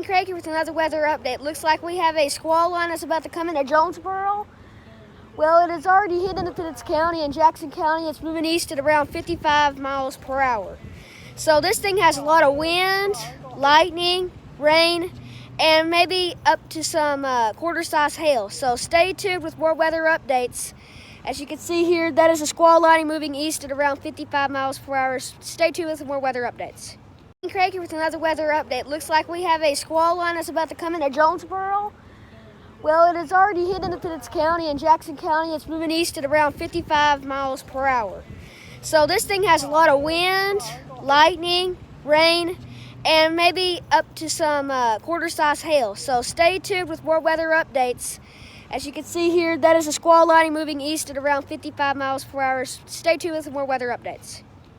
Craigie with another weather update. Looks like we have a squall line that's about to come into Jonesboro. Well, it has already hit Independence County and Jackson County. It's moving east at around 55 miles per hour. So this thing has a lot of wind, lightning, rain, and maybe up to some quarter-size hail. So stay tuned with more weather updates. As you can see here, that is a squall line moving east at around 55 miles per hour. Stay tuned with more weather updates. Craigie with another weather update. Looks like we have a squall line that's about to come into Jonesboro. Well, it has already hit Independence County and Jackson County. It's moving east at around 55 miles per hour. So this thing has a lot of wind, lightning, rain, and maybe up to some quarter-size hail. So stay tuned with more weather updates. As you can see here, that is a squall line moving east at around 55 miles per hour. Stay tuned with more weather updates.